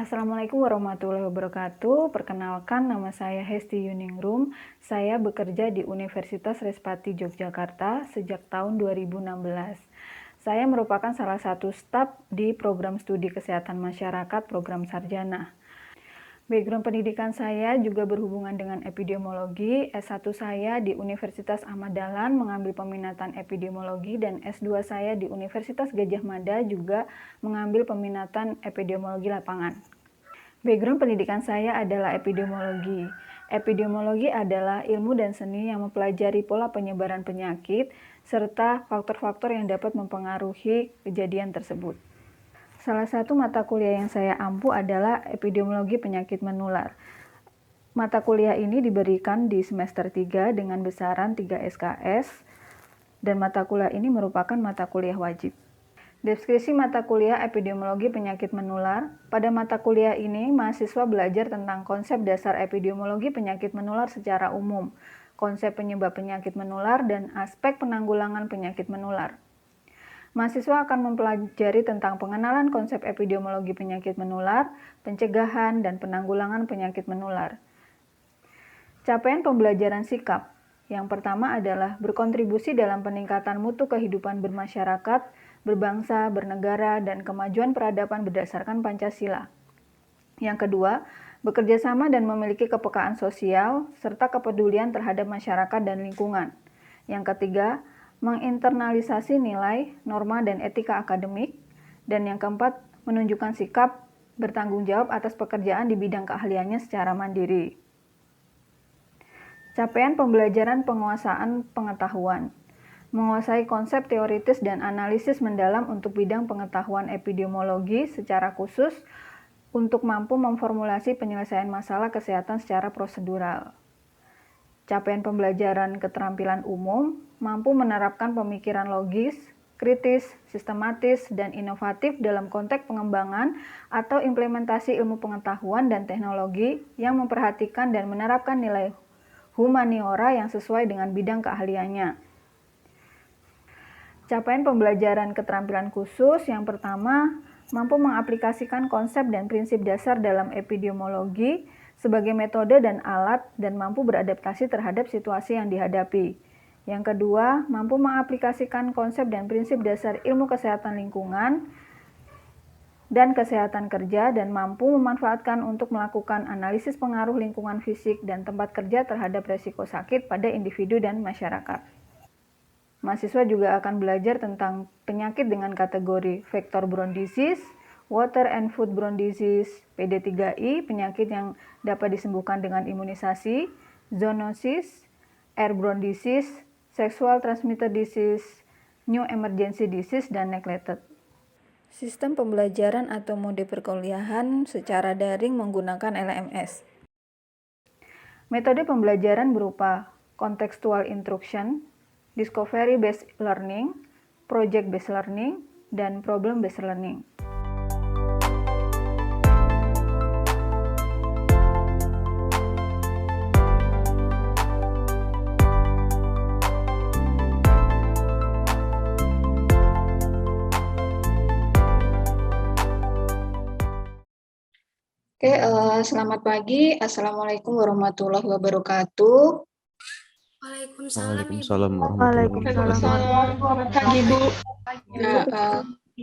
Assalamualaikum warahmatullahi wabarakatuh. Perkenalkan, nama saya Hesti Yuningrum. Saya bekerja di Universitas Respati Yogyakarta sejak tahun 2016. Saya merupakan salah satu staf di program studi kesehatan masyarakat program sarjana. Background pendidikan saya juga berhubungan dengan epidemiologi. S1 saya di Universitas Ahmad Dahlan mengambil peminatan epidemiologi, dan S2 saya di Universitas Gadjah Mada juga mengambil peminatan epidemiologi lapangan. Background pendidikan saya adalah epidemiologi. Epidemiologi adalah ilmu dan seni yang mempelajari pola penyebaran penyakit serta faktor-faktor yang dapat mempengaruhi kejadian tersebut. Salah satu mata kuliah yang saya ampu adalah epidemiologi penyakit menular. Mata kuliah ini diberikan di semester 3 dengan besaran 3 SKS, dan mata kuliah ini merupakan mata kuliah wajib. Deskripsi mata kuliah epidemiologi penyakit menular. Pada mata kuliah ini, mahasiswa belajar tentang konsep dasar epidemiologi penyakit menular secara umum, konsep penyebab penyakit menular, dan aspek penanggulangan penyakit menular. Mahasiswa akan mempelajari tentang pengenalan konsep epidemiologi penyakit menular, pencegahan, dan penanggulangan penyakit menular. Capaian pembelajaran sikap. Yang pertama adalah berkontribusi dalam peningkatan mutu kehidupan bermasyarakat, berbangsa, bernegara, dan kemajuan peradaban berdasarkan Pancasila. Yang kedua, bekerja sama dan memiliki kepekaan sosial, serta kepedulian terhadap masyarakat dan lingkungan. Yang ketiga, menginternalisasi nilai, norma, dan etika akademik. Dan yang keempat, menunjukkan sikap bertanggung jawab atas pekerjaan di bidang keahliannya secara mandiri. Capaian pembelajaran penguasaan pengetahuan. Menguasai konsep teoritis dan analisis mendalam untuk bidang pengetahuan epidemiologi secara khusus untuk mampu memformulasi penyelesaian masalah kesehatan secara prosedural. Capaian pembelajaran keterampilan umum, mampu menerapkan pemikiran logis, kritis, sistematis, dan inovatif dalam konteks pengembangan atau implementasi ilmu pengetahuan dan teknologi yang memperhatikan dan menerapkan nilai humaniora yang sesuai dengan bidang keahliannya. Capaian pembelajaran keterampilan khusus yang pertama, mampu mengaplikasikan konsep dan prinsip dasar dalam epidemiologi sebagai metode dan alat, dan mampu beradaptasi terhadap situasi yang dihadapi. Yang kedua, mampu mengaplikasikan konsep dan prinsip dasar ilmu kesehatan lingkungan dan kesehatan kerja, dan mampu memanfaatkan untuk melakukan analisis pengaruh lingkungan fisik dan tempat kerja terhadap resiko sakit pada individu dan masyarakat. Mahasiswa juga akan belajar tentang penyakit dengan kategori vector-borne disease, water and foodborne disease, PD3I, penyakit yang dapat disembuhkan dengan imunisasi, zoonosis, airborne disease, sexual transmitted disease, new emergency disease, dan neglected. Sistem pembelajaran atau mode perkuliahan secara daring menggunakan LMS. Metode pembelajaran berupa contextual instruction, discovery based learning, project based learning, dan problem based learning. Selamat pagi. Assalamualaikum warahmatullahi wabarakatuh. Waalaikumsalam warahmatullahi Selamat pagi, Bu.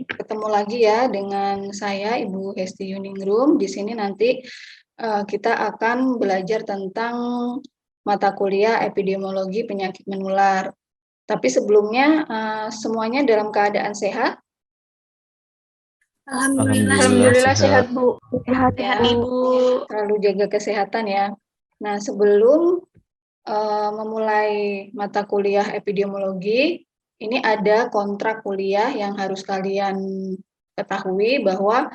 Ketemu lagi ya dengan saya, Ibu Hesti Yuningrum. Di sini nanti kita akan belajar tentang mata kuliah epidemiologi penyakit menular. Tapi sebelumnya semuanya dalam keadaan sehat? Alhamdulillah sehat, Bu. Sehat, Ibu. Selalu jaga kesehatan ya. Nah, sebelum memulai mata kuliah epidemiologi, ini ada kontrak kuliah yang harus kalian ketahui bahwa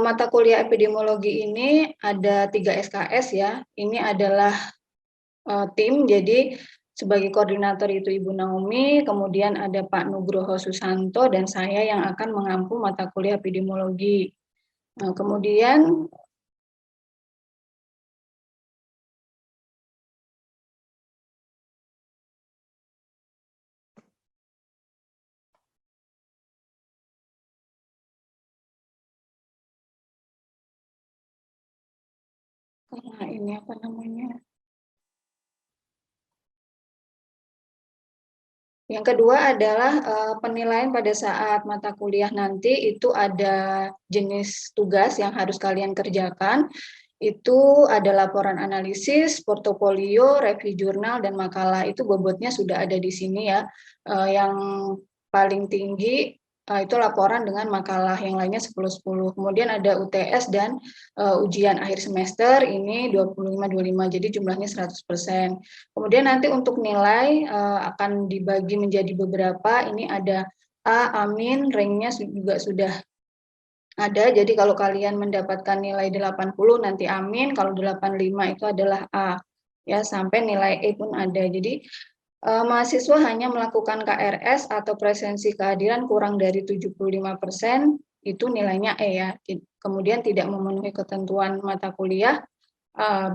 mata kuliah epidemiologi ini ada 3 SKS ya. Ini adalah tim, jadi sebagai koordinator itu Ibu Naomi, kemudian ada Pak Nugroho Susanto, dan saya yang akan mengampu mata kuliah epidemiologi. Nah, kemudian ini apa namanya? Yang kedua adalah penilaian pada saat mata kuliah nanti itu ada jenis tugas yang harus kalian kerjakan. Itu ada laporan analisis, portofolio, review jurnal, dan makalah. Itu bobotnya sudah ada di sini ya. Yang paling tinggi itu laporan dengan makalah, yang lainnya 10-10. Kemudian ada UTS dan ujian akhir semester, ini 25-25, jadi jumlahnya 100%. Kemudian nanti untuk nilai akan dibagi menjadi beberapa, ini ada A, Amin, ranknya juga sudah ada, jadi kalau kalian mendapatkan nilai 80 nanti Amin, kalau 85 itu adalah A, ya sampai nilai E pun ada. Jadi mahasiswa hanya melakukan KRS atau presensi kehadiran kurang dari 75%, itu nilainya E ya. Kemudian tidak memenuhi ketentuan mata kuliah,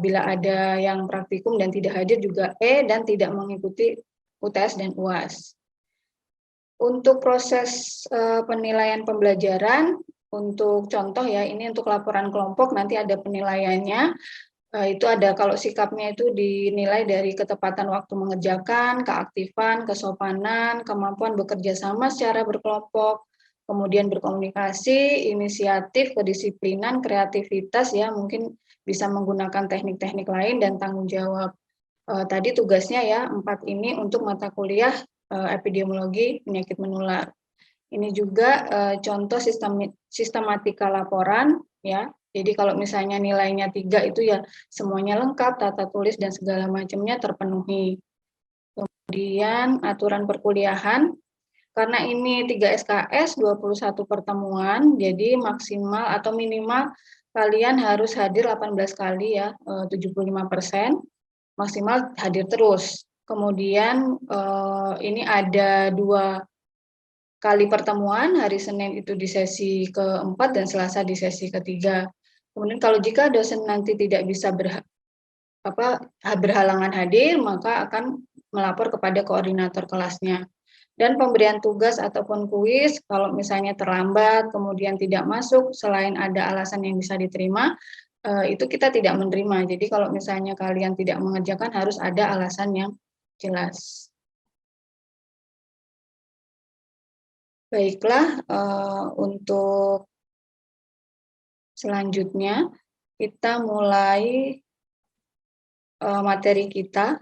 bila ada yang praktikum dan tidak hadir juga E, dan tidak mengikuti UTS dan UAS. Untuk proses penilaian pembelajaran, untuk contoh ya, ini untuk laporan kelompok nanti ada penilaiannya. Itu ada kalau sikapnya itu dinilai dari ketepatan waktu mengerjakan, keaktifan, kesopanan, kemampuan bekerja sama secara berkelompok, kemudian berkomunikasi, inisiatif, kedisiplinan, kreativitas ya, mungkin bisa menggunakan teknik-teknik lain, dan tanggung jawab. Tadi tugasnya ya 4 ini untuk mata kuliah epidemiologi penyakit menular. Ini juga contoh sistematika laporan ya. Jadi kalau misalnya nilainya 3 itu ya semuanya lengkap, tata tulis dan segala macamnya terpenuhi. Kemudian aturan perkuliahan, karena ini 3 SKS, 21 pertemuan, jadi maksimal atau minimal kalian harus hadir 18 kali ya, 75%, maksimal hadir terus. Kemudian ini ada 2 kali pertemuan, hari Senin itu di sesi keempat dan Selasa di sesi ketiga. Kemudian kalau jika dosen nanti tidak bisa berhalangan hadir, maka akan melapor kepada koordinator kelasnya. Dan pemberian tugas ataupun kuis, kalau misalnya terlambat, kemudian tidak masuk, selain ada alasan yang bisa diterima, itu kita tidak menerima. Jadi kalau misalnya kalian tidak mengerjakan, harus ada alasan yang jelas. Baiklah, untuk selanjutnya kita mulai materi kita.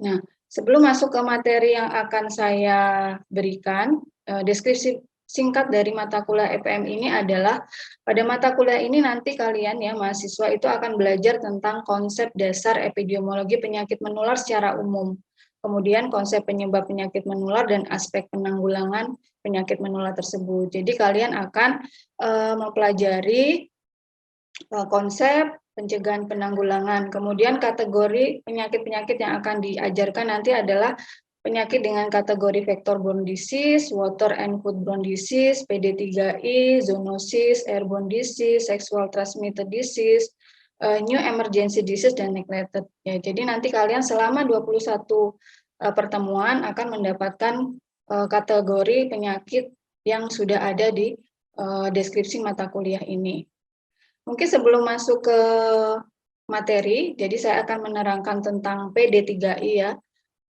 Nah, sebelum masuk ke materi yang akan saya berikan, deskripsi singkat dari mata kuliah EPM ini adalah, pada mata kuliah ini nanti kalian ya mahasiswa itu akan belajar tentang konsep dasar epidemiologi penyakit menular secara umum, kemudian konsep penyebab penyakit menular dan aspek penanggulangan penyakit menular tersebut. Jadi kalian akan mempelajari konsep pencegahan penanggulangan, kemudian kategori penyakit-penyakit yang akan diajarkan nanti adalah penyakit dengan kategori vector-borne disease, water and foodborne disease, PD3I, zoonosis, airborne disease, sexual transmitted disease, new emergency disease, dan neglected. Ya, jadi nanti kalian selama 21 pertemuan akan mendapatkan kategori penyakit yang sudah ada di deskripsi mata kuliah ini. Mungkin sebelum masuk ke materi, jadi saya akan menerangkan tentang PD3I ya.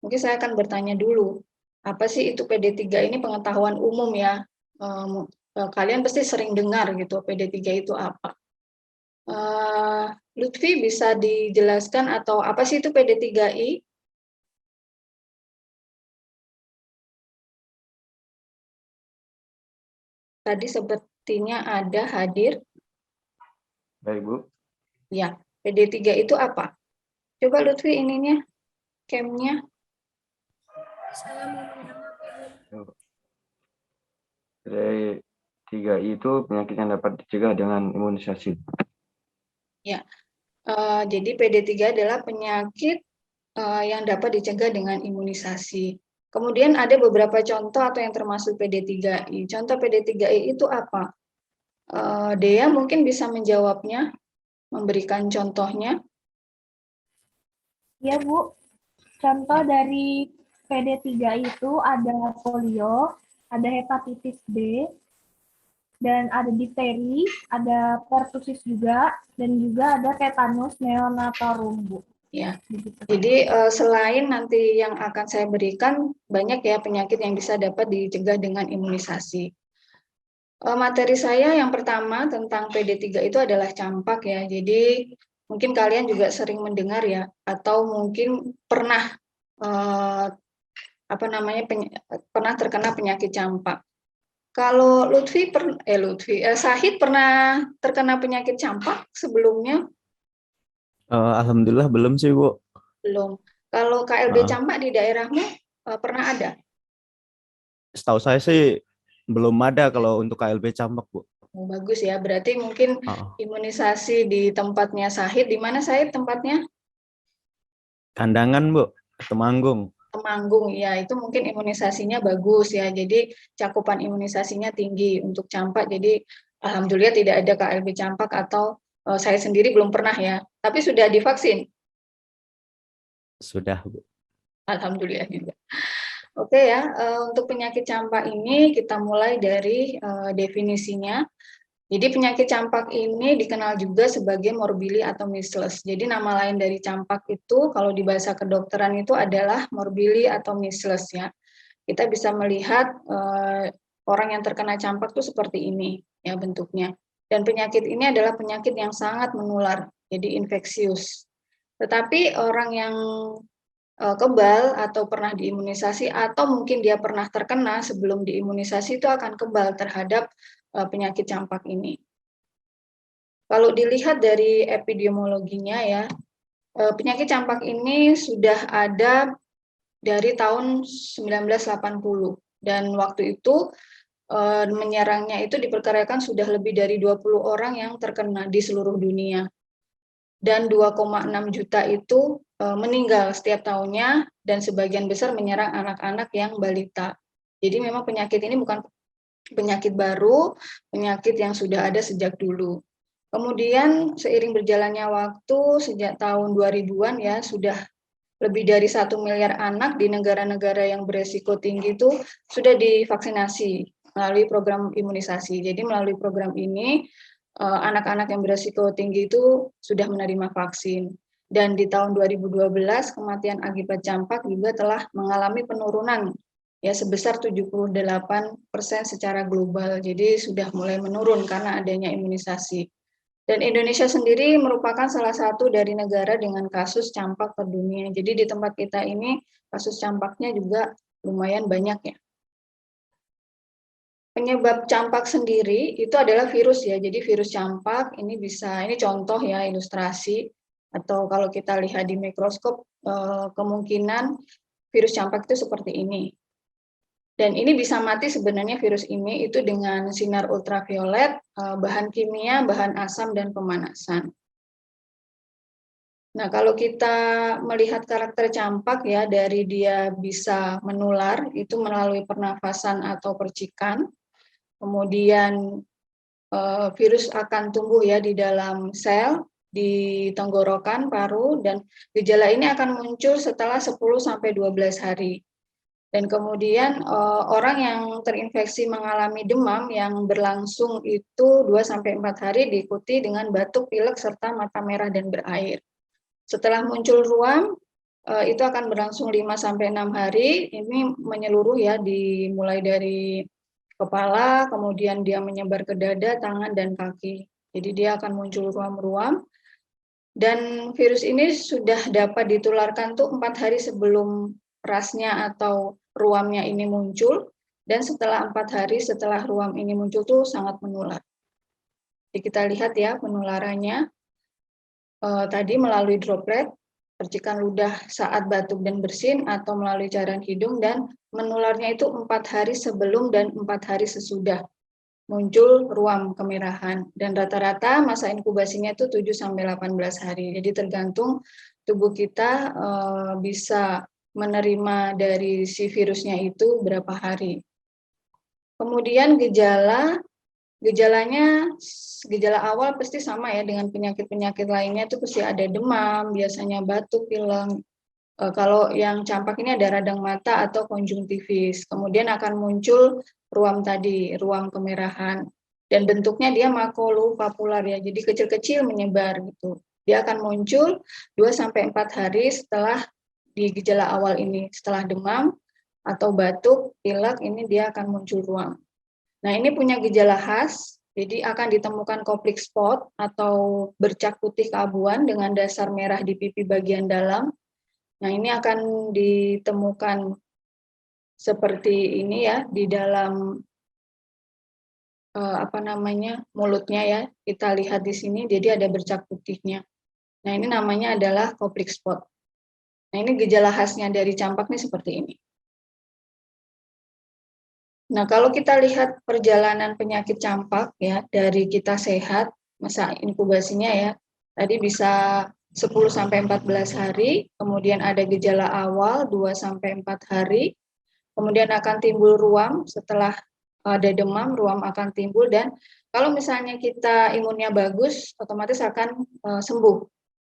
Mungkin saya akan bertanya dulu, apa sih itu PD3 ini, pengetahuan umum ya. Kalian pasti sering dengar gitu, PD3 itu apa. Lutfi bisa dijelaskan atau apa sih itu PD3I? Tadi sepertinya ada hadir. Baik, Bu. Ya, PD3 itu apa? Coba Lutfi ininya, cam-nya. PD3I itu penyakit yang dapat dicegah dengan imunisasi. Ya, jadi PD3 adalah penyakit yang dapat dicegah dengan imunisasi. Kemudian ada beberapa contoh atau yang termasuk PD3I. Contoh PD3I itu apa? Dea mungkin bisa menjawabnya, memberikan contohnya. Ya, Bu. Contoh dari PD3 itu ada polio, ada hepatitis B, dan ada difteri, ada pertusis juga, dan juga ada tetanus neonatal Bu. Ya. Begitu. Jadi selain nanti yang akan saya berikan, banyak ya penyakit yang bisa dapat dicegah dengan imunisasi. Materi saya yang pertama tentang PD3 itu adalah campak ya. Jadi mungkin kalian juga sering mendengar ya, atau mungkin pernah pernah terkena penyakit campak. Kalau Sahid pernah terkena penyakit campak sebelumnya? Alhamdulillah belum sih, Bu. Belum. Kalau KLB campak di daerahmu pernah ada? Setahu saya sih belum ada kalau untuk KLB campak, Bu. Oh, bagus ya, berarti mungkin imunisasi di tempatnya Sahid. Di mana Sahid tempatnya? Kandangan, Bu. Temanggung. Temanggung, ya itu mungkin imunisasinya bagus ya. Jadi cakupan imunisasinya tinggi untuk campak. Jadi alhamdulillah tidak ada KLB campak atau saya sendiri belum pernah ya. Tapi sudah divaksin? Sudah, Bu. Alhamdulillah juga. Oke ya, untuk penyakit campak ini kita mulai dari definisinya. Jadi penyakit campak ini dikenal juga sebagai morbili atau measles. Jadi nama lain dari campak itu kalau di bahasa kedokteran itu adalah morbili atau measles ya. Kita bisa melihat orang yang terkena campak itu seperti ini ya bentuknya. Dan penyakit ini adalah penyakit yang sangat menular, jadi infeksius. Tetapi orang yang kebal atau pernah diimunisasi atau mungkin dia pernah terkena sebelum diimunisasi itu akan kebal terhadap penyakit campak ini. Kalau dilihat dari epidemiologinya ya, penyakit campak ini sudah ada dari tahun 1980 dan waktu itu menyerangnya itu diperkirakan sudah lebih dari 20 orang yang terkena di seluruh dunia. Dan 2,6 juta itu meninggal setiap tahunnya dan sebagian besar menyerang anak-anak yang balita. Jadi memang penyakit ini bukan penyakit baru, penyakit yang sudah ada sejak dulu. Kemudian seiring berjalannya waktu sejak tahun 2000-an ya sudah lebih dari 1 miliar anak di negara-negara yang beresiko tinggi itu sudah divaksinasi melalui program imunisasi. Jadi melalui program ini anak-anak yang beresiko tinggi itu sudah menerima vaksin. Dan di tahun 2012 kematian akibat campak juga telah mengalami penurunan ya sebesar 78% secara global. Jadi sudah mulai menurun karena adanya imunisasi. Dan Indonesia sendiri merupakan salah satu dari negara dengan kasus campak terdunia. Jadi di tempat kita ini kasus campaknya juga lumayan banyak ya. Penyebab campak sendiri itu adalah virus ya. Jadi virus campak ini contoh ya ilustrasi atau kalau kita lihat di mikroskop kemungkinan virus campak itu seperti ini. Dan ini bisa mati sebenarnya virus ini itu dengan sinar ultraviolet, bahan kimia, bahan asam, dan pemanasan. Nah, kalau kita melihat karakter campak ya, dari dia bisa menular, itu melalui pernafasan atau percikan, kemudian virus akan tumbuh ya di dalam sel, di tenggorokan, paru, dan gejala ini akan muncul setelah 10-12 hari. Dan kemudian orang yang terinfeksi mengalami demam yang berlangsung itu 2-4 hari diikuti dengan batuk, pilek, serta mata merah dan berair. Setelah muncul ruam, itu akan berlangsung 5-6 hari, ini menyeluruh ya, dimulai dari kepala, kemudian dia menyebar ke dada, tangan, dan kaki. Jadi dia akan muncul ruam-ruam. Dan virus ini sudah dapat ditularkan tuh 4 hari sebelum rasnya atau ruamnya ini muncul, dan setelah 4 hari setelah ruam ini muncul tuh sangat menular. Jadi kita lihat ya penularannya tadi melalui droplet, percikan ludah saat batuk dan bersin, atau melalui cairan hidung, dan menularnya itu 4 hari sebelum dan 4 hari sesudah muncul ruam kemerahan. Dan rata-rata masa inkubasinya itu 7-18 hari. Jadi tergantung tubuh kita bisa menerima dari si virusnya itu berapa hari. Kemudian gejala awal pasti sama ya dengan penyakit-penyakit lainnya, itu pasti ada demam, biasanya batuk, pilek, Kalau yang campak ini ada radang mata atau konjungtivis. Kemudian akan muncul ruam tadi, ruam kemerahan. Dan bentuknya dia makulupapular ya, jadi kecil-kecil menyebar gitu. Dia akan muncul 2-4 hari setelah di gejala awal ini, setelah demam atau batuk, pilek, ini dia akan muncul ruam. Nah, ini punya gejala khas, jadi akan ditemukan koplik spot atau bercak putih keabuan dengan dasar merah di pipi bagian dalam. Nah, ini akan ditemukan seperti ini ya, di dalam mulutnya ya. Kita lihat di sini, jadi ada bercak putihnya. Nah, ini namanya adalah koplik spot. Nah, ini gejala khasnya dari campak nih seperti ini. Nah, kalau kita lihat perjalanan penyakit campak ya, dari kita sehat, masa inkubasinya ya, tadi bisa 10-14 hari, kemudian ada gejala awal 2-4 hari, kemudian akan timbul ruam setelah ada demam, ruam akan timbul, dan kalau misalnya kita imunnya bagus, otomatis akan sembuh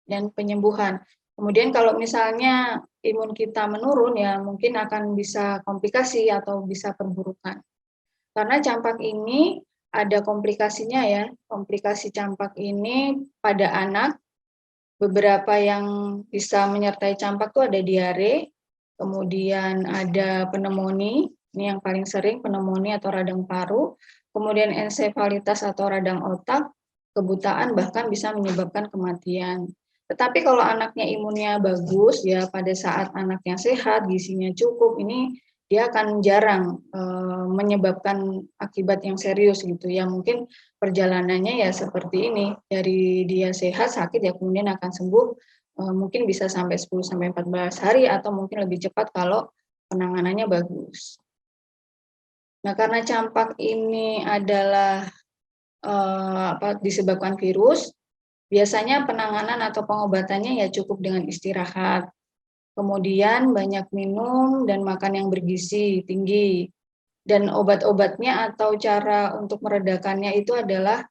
dan penyembuhan. Kemudian kalau misalnya imun kita menurun ya mungkin akan bisa komplikasi atau bisa perburukan. Karena campak ini ada komplikasinya ya. Komplikasi campak ini pada anak, beberapa yang bisa menyertai campak itu ada diare, kemudian ada pneumonia, ini yang paling sering, pneumonia atau radang paru, kemudian ensefalitas atau radang otak, kebutaan, bahkan bisa menyebabkan kematian. Tetapi kalau anaknya imunnya bagus ya, pada saat anaknya sehat, gizinya cukup, ini dia akan jarang menyebabkan akibat yang serius gitu ya. Mungkin perjalanannya ya seperti ini, dari dia sehat, sakit ya kemudian akan sembuh, mungkin bisa sampai 10-14 hari atau mungkin lebih cepat kalau penanganannya bagus. Nah, karena campak ini adalah disebabkan virus, biasanya penanganan atau pengobatannya ya cukup dengan istirahat. Kemudian banyak minum dan makan yang bergizi tinggi. Dan obat-obatnya atau cara untuk meredakannya itu adalah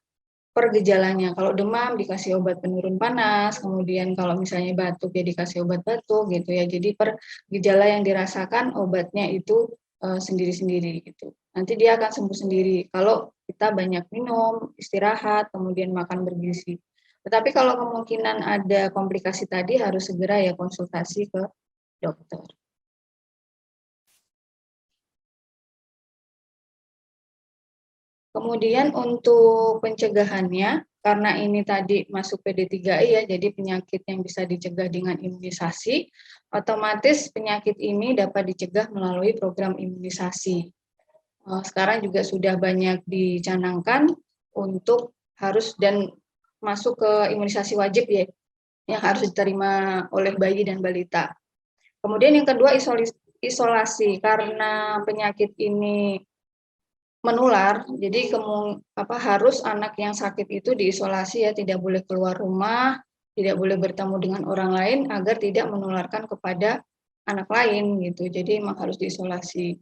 per gejalanya. Kalau demam dikasih obat penurun panas, kemudian kalau misalnya batuk ya dikasih obat batuk gitu ya. Jadi per gejala yang dirasakan obatnya itu sendiri-sendiri gitu. Nanti dia akan sembuh sendiri kalau kita banyak minum, istirahat, kemudian makan bergizi. Tetapi kalau kemungkinan ada komplikasi tadi harus segera ya konsultasi ke dokter. Kemudian untuk pencegahannya, karena ini tadi masuk PD3I ya, jadi penyakit yang bisa dicegah dengan imunisasi, otomatis penyakit ini dapat dicegah melalui program imunisasi. Sekarang juga sudah banyak dicanangkan untuk harus dan masuk ke imunisasi wajib ya, yang harus diterima oleh bayi dan balita. Kemudian yang kedua isolasi, karena penyakit ini menular, jadi harus anak yang sakit itu diisolasi ya, tidak boleh keluar rumah, tidak boleh bertemu dengan orang lain agar tidak menularkan kepada anak lain gitu. Jadi memang harus diisolasi.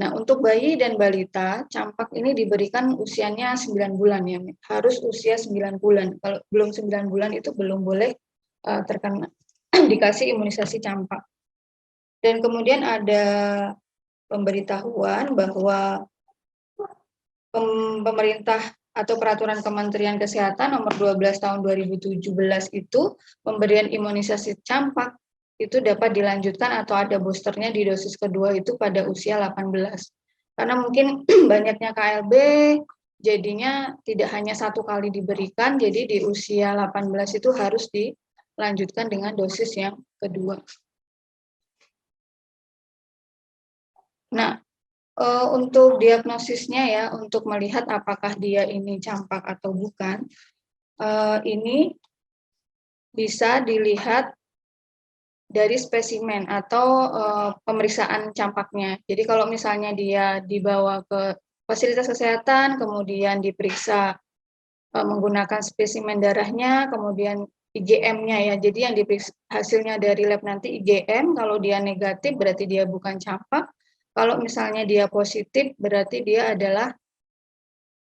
Nah, untuk bayi dan balita, campak ini diberikan usianya 9 bulan ya, harus usia 9 bulan. Kalau belum 9 bulan itu belum boleh terkena dikasih imunisasi campak. Dan kemudian ada pemberitahuan bahwa pemerintah atau peraturan Kementerian Kesehatan nomor 12 tahun 2017 itu pemberian imunisasi campak itu dapat dilanjutkan atau ada boosternya di dosis kedua itu pada usia 18. Karena mungkin banyaknya KLB, jadinya tidak hanya satu kali diberikan, jadi di usia 18 itu harus dilanjutkan dengan dosis yang kedua. Nah, untuk diagnosisnya ya, untuk melihat apakah dia ini campak atau bukan, ini bisa dilihat dari spesimen atau pemeriksaan campaknya. Jadi kalau misalnya dia dibawa ke fasilitas kesehatan, kemudian diperiksa menggunakan spesimen darahnya, kemudian IgM-nya ya. Jadi yang diperiksa hasilnya dari lab nanti IgM, kalau dia negatif berarti dia bukan campak. Kalau misalnya dia positif, berarti dia adalah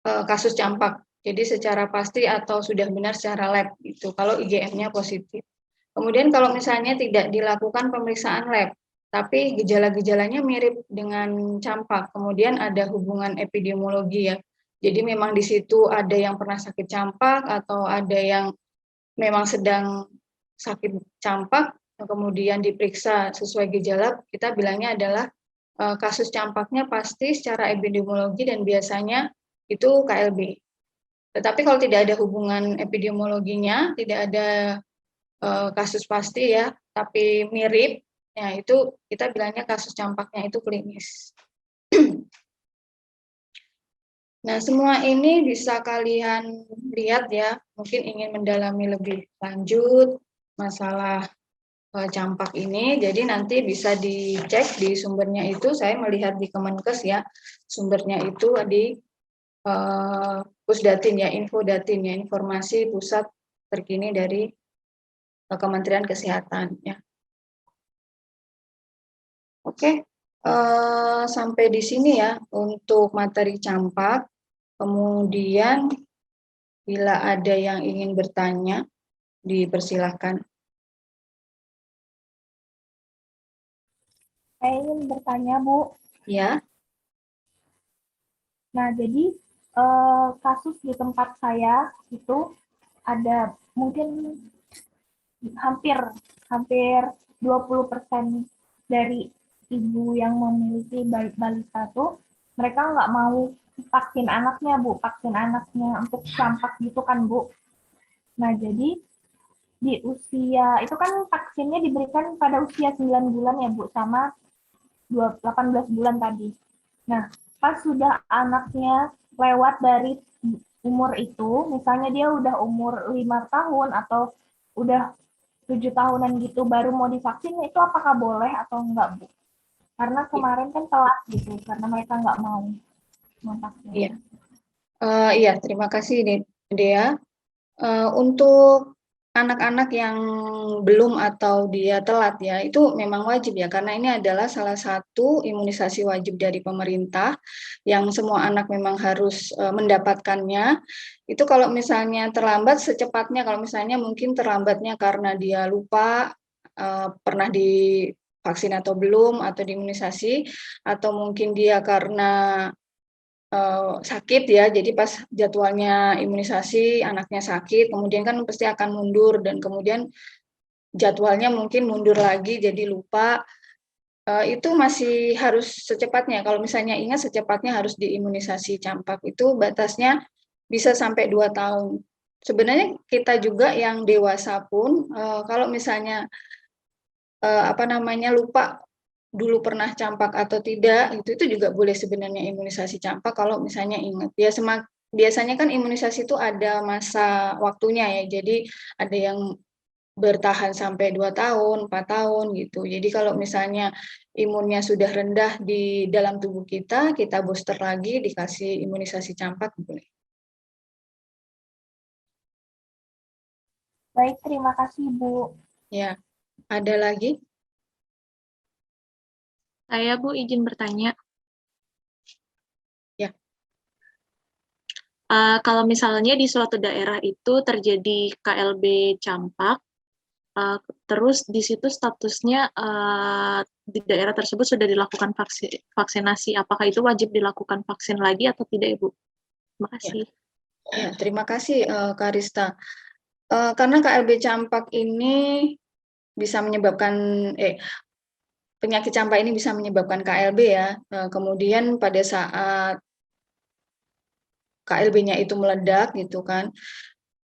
kasus campak. Jadi secara pasti atau sudah benar secara lab itu, kalau IgM-nya positif. Kemudian kalau misalnya tidak dilakukan pemeriksaan lab, tapi gejala-gejalanya mirip dengan campak, kemudian ada hubungan epidemiologi ya. Jadi memang di situ ada yang pernah sakit campak atau ada yang memang sedang sakit campak, kemudian diperiksa sesuai gejala, kita bilangnya adalah kasus campaknya pasti secara epidemiologi dan biasanya itu KLB. Tetapi kalau tidak ada hubungan epidemiologinya, tidak ada kasus pasti ya, tapi mirip, ya itu kita bilangnya kasus campaknya itu klinis. Nah, semua ini bisa kalian lihat ya, mungkin ingin mendalami lebih lanjut masalah campak ini, jadi nanti bisa dicek di sumbernya itu, saya melihat di Kemenkes ya, sumbernya itu di Pusdatin ya, Infodatin ya, informasi pusat terkini dari Kementerian Kesehatan ya. Oke, sampai di sini ya untuk materi campak. Kemudian bila ada yang ingin bertanya, dipersilahkan. Saya ingin bertanya, Bu. Ya, Nah, jadi kasus di tempat saya itu ada mungkin hampir 20% dari ibu yang memiliki balita tuh mereka nggak mau vaksin anaknya, Bu, vaksin anaknya untuk campak gitu kan, Bu. Nah, jadi di usia itu kan vaksinnya diberikan pada usia 9 bulan ya, Bu, sama 18 bulan tadi. Nah, pas sudah anaknya lewat dari umur itu, misalnya dia udah umur 5 tahun atau udah 7 tahunan gitu baru mau divaksin, itu apakah boleh atau enggak, Bu? Karena kemarin kan telat gitu, karena mereka nggak mau vaksin. iya. Iya, terima kasih Dea. Untuk anak-anak yang belum atau dia telat ya, itu memang wajib ya, karena ini adalah salah satu imunisasi wajib dari pemerintah yang semua anak memang harus mendapatkannya. Itu kalau misalnya terlambat secepatnya, kalau misalnya mungkin terlambatnya karena dia lupa pernah divaksin atau belum, atau diimunisasi, atau mungkin dia karena sakit ya, jadi pas jadwalnya imunisasi anaknya sakit, kemudian kan pasti akan mundur dan kemudian jadwalnya mungkin mundur lagi jadi lupa, itu masih harus secepatnya. Kalau misalnya ingat secepatnya harus diimunisasi campak, itu batasnya bisa sampai 2 tahun. Sebenarnya kita juga yang dewasa pun kalau misalnya lupa dulu pernah campak atau tidak, itu juga boleh sebenarnya imunisasi campak kalau misalnya ingat. Ya, biasanya kan imunisasi itu ada masa waktunya ya, jadi ada yang bertahan sampai 2 tahun, 4 tahun gitu. Jadi kalau misalnya imunnya sudah rendah di dalam tubuh kita booster lagi dikasih imunisasi campak boleh. Baik, terima kasih, Bu. Ya, ada lagi? Saya, Bu, izin bertanya. Ya. Kalau misalnya di suatu daerah itu terjadi KLB campak, terus di situ statusnya di daerah tersebut sudah dilakukan vaksinasi, apakah itu wajib dilakukan vaksin lagi atau tidak, Ibu? Terima kasih. Ya, terima kasih Kak Rista. Karena KLB campak ini bisa menyebabkan penyakit campak ini bisa menyebabkan KLB ya. Kemudian pada saat KLB-nya itu meledak gitu kan,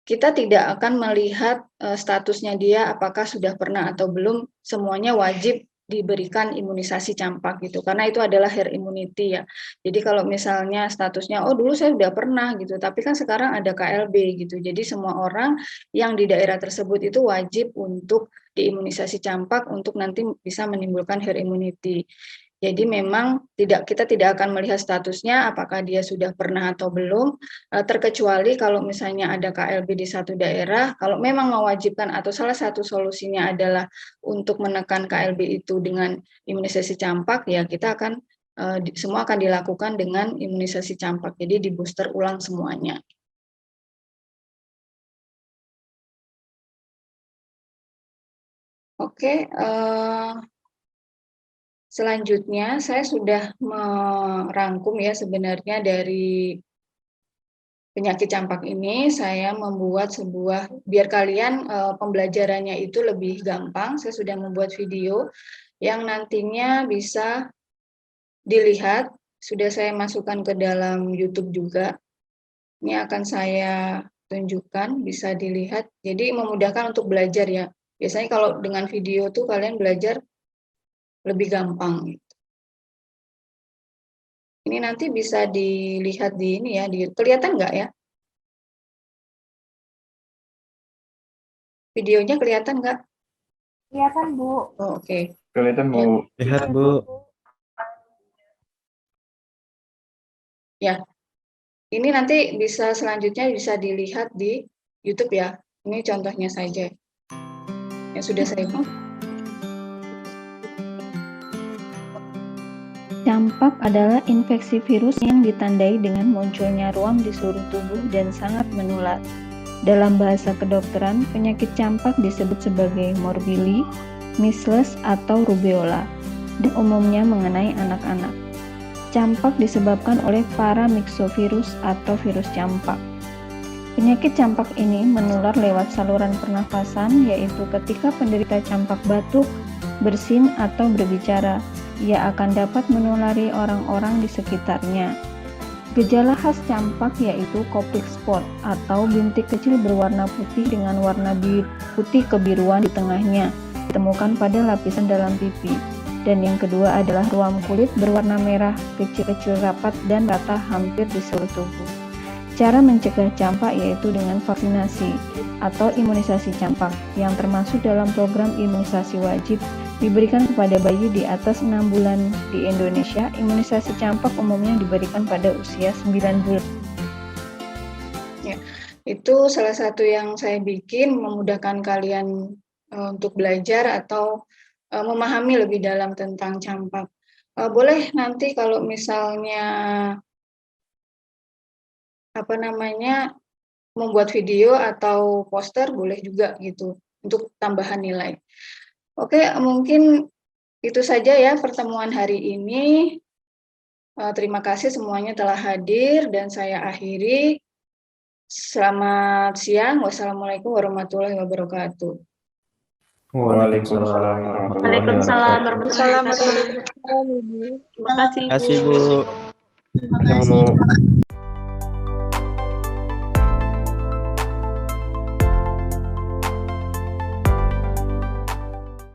kita tidak akan melihat statusnya dia apakah sudah pernah atau belum, semuanya wajib diberikan imunisasi campak gitu, karena itu adalah herd immunity ya. Jadi kalau misalnya statusnya, oh dulu saya sudah pernah gitu, tapi kan sekarang ada KLB gitu, jadi semua orang yang di daerah tersebut itu wajib untuk diimunisasi campak untuk nanti bisa menimbulkan herd immunity. Jadi memang kita tidak akan melihat statusnya apakah dia sudah pernah atau belum, terkecuali kalau misalnya ada KLB di satu daerah, kalau memang mewajibkan atau salah satu solusinya adalah untuk menekan KLB itu dengan imunisasi campak, ya kita akan semua akan dilakukan dengan imunisasi campak. Jadi di booster ulang semuanya. Oke, selanjutnya saya sudah merangkum ya sebenarnya dari penyakit campak ini. Saya membuat sebuah, biar kalian pembelajarannya itu lebih gampang, saya sudah membuat video yang nantinya bisa dilihat, sudah saya masukkan ke dalam YouTube juga. Ini akan saya tunjukkan, bisa dilihat. Jadi memudahkan untuk belajar ya. Biasanya kalau dengan video tuh kalian belajar lebih gampang. Ini nanti bisa dilihat di ini ya, kelihatan nggak ya? Videonya kelihatan nggak? Kelihatan, Bu. Oh, oke. Kelihatan Bu. Lihat, Bu. Ya, ini nanti bisa selanjutnya bisa dilihat di YouTube ya. Ini contohnya saja yang sudah saya buat. Campak adalah infeksi virus yang ditandai dengan munculnya ruam di seluruh tubuh dan sangat menular. Dalam bahasa kedokteran, penyakit campak disebut sebagai morbili, measles, atau rubeola, dan umumnya mengenai anak-anak. Campak disebabkan oleh paramyxovirus atau virus campak. Penyakit campak ini menular lewat saluran pernafasan, yaitu ketika penderita campak batuk, bersin, atau berbicara, ia akan dapat menulari orang-orang di sekitarnya. Gejala khas campak yaitu koplik spot atau bintik kecil berwarna putih dengan warna putih kebiruan di tengahnya, ditemukan pada lapisan dalam pipi. Dan yang kedua adalah ruam kulit berwarna merah, kecil-kecil rapat dan rata hampir di seluruh tubuh. Cara mencegah campak yaitu dengan vaksinasi atau imunisasi campak yang termasuk dalam program imunisasi wajib diberikan kepada bayi di atas 6 bulan di Indonesia. Imunisasi campak umumnya diberikan pada usia 9 bulan. Ya, itu salah satu yang saya bikin memudahkan kalian untuk belajar atau memahami lebih dalam tentang campak. Boleh nanti kalau misalnya membuat video atau poster boleh juga gitu untuk tambahan nilai. Oke, mungkin itu saja ya pertemuan hari ini. Terima kasih semuanya telah hadir dan saya akhiri. Selamat siang. Wassalamualaikum warahmatullahi wabarakatuh. Waalaikumsalam Waalaikumsalam warahmatullahi Assalamualaikum. wabarakatuh. Terima kasih, Terima kasih, Bu. Bu. warahmatullahi wabarakatuh.